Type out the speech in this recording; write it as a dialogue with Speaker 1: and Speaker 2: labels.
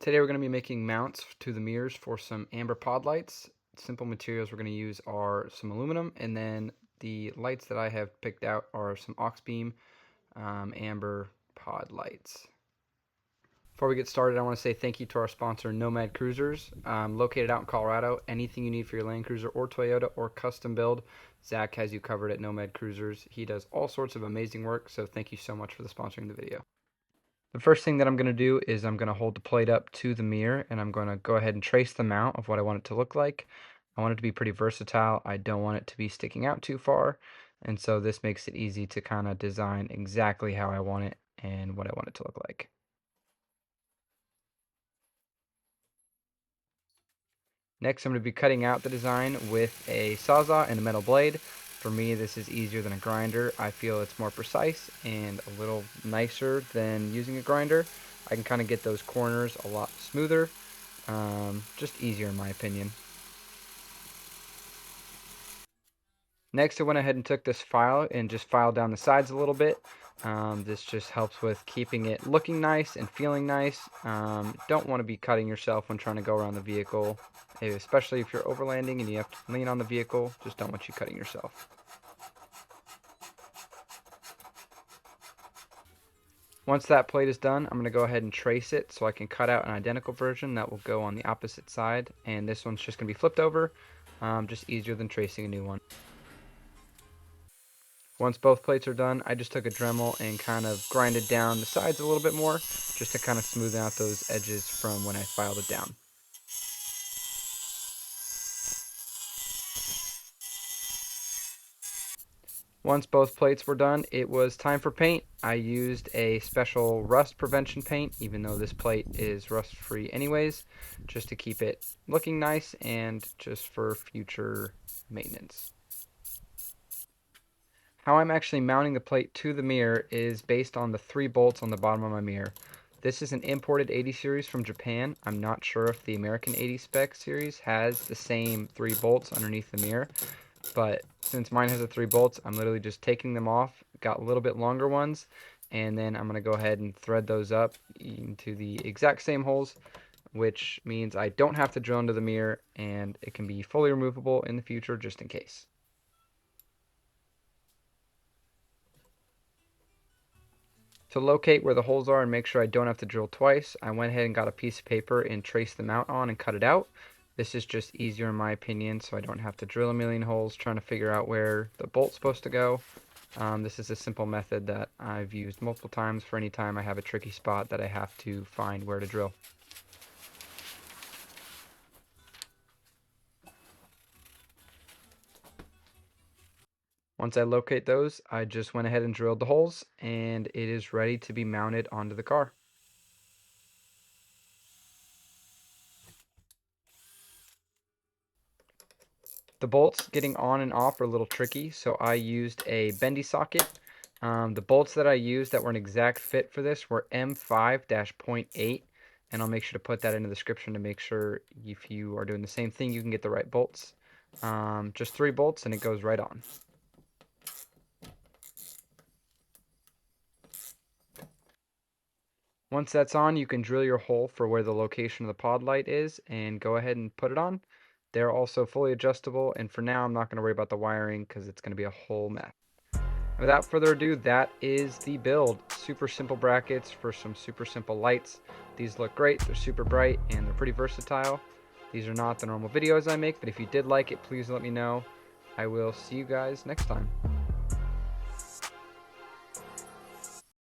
Speaker 1: Today we're going to be making mounts to the mirrors for some amber pod lights. Simple materials we're going to use are some aluminum, and then the lights that I have picked out are some aux beam amber pod lights. Before we get started, I want to say thank you to our sponsor, Nomad Cruisers. Located out in Colorado, anything you need for your Land Cruiser or Toyota or custom build, Zach has you covered at Nomad Cruisers. He does all sorts of amazing work, so thank you so much for sponsoring the video. The first thing that I'm going to do is I'm going to hold the plate up to the mirror, and I'm going to go ahead and trace the mount of what I want it to look like. I want it to be pretty versatile. I don't want it to be sticking out too far, and so this makes it easy to kind of design exactly how I want it and what I want it to look like. Next, I'm going to be cutting out the design with a sawzaw and a metal blade. For me, this is easier than a grinder. I feel it's more precise and a little nicer than using a grinder. I can kind of get those corners a lot smoother, just easier in my opinion. Next, I went ahead and took this file and just filed down the sides a little bit. This just helps with keeping it looking nice and feeling nice. Don't want to be cutting yourself when trying to go around the vehicle, especially if you're overlanding and you have to lean on the vehicle. Just don't want you cutting yourself. Once that plate is done, I'm going to go ahead and trace it so I can cut out an identical version that will go on the opposite side, and this one's just going to be flipped over, just easier than tracing a new one. Once both plates are done, I just took a Dremel and kind of grinded down the sides a little bit more, just to kind of smooth out those edges from when I filed it down. Once both plates were done, it was time for paint. I used a special rust prevention paint, even though this plate is rust free anyways, just to keep it looking nice and just for future maintenance. How I'm actually mounting the plate to the mirror is based on the 3 bolts on the bottom of my mirror. This is an imported 80 series from Japan. I'm not sure if the American 80 spec series has the same 3 bolts underneath the mirror, but since mine has the 3 bolts, I'm literally just taking them off, got a little bit longer ones, and then I'm going to go ahead and thread those up into the exact same holes, which means I don't have to drill into the mirror, and it can be fully removable in the future just in case. To locate where the holes are and make sure I don't have to drill twice, I went ahead and got a piece of paper and traced the mount on and cut it out. This is just easier in my opinion, so I don't have to drill a million holes trying to figure out where the bolt's supposed to go. This is a simple method that I've used multiple times for any time I have a tricky spot that I have to find where to drill. Once I locate those, I just went ahead and drilled the holes, and it is ready to be mounted onto the car. The bolts getting on and off are a little tricky, so I used a bendy socket. The bolts that I used that were an exact fit for this were M5-.8, and I'll make sure to put that in the description to make sure if you are doing the same thing, you can get the right bolts. Just 3 bolts and it goes right on. Once that's on, you can drill your hole for where the location of the pod light is and go ahead and put it on. They're also fully adjustable, and for now I'm not going to worry about the wiring because it's going to be a whole mess. Without further ado, that is the build. Super simple brackets for some super simple lights. These look great, they're super bright, and they're pretty versatile. These are not the normal videos I make, but if you did like it, please let me know. I will see you guys next time.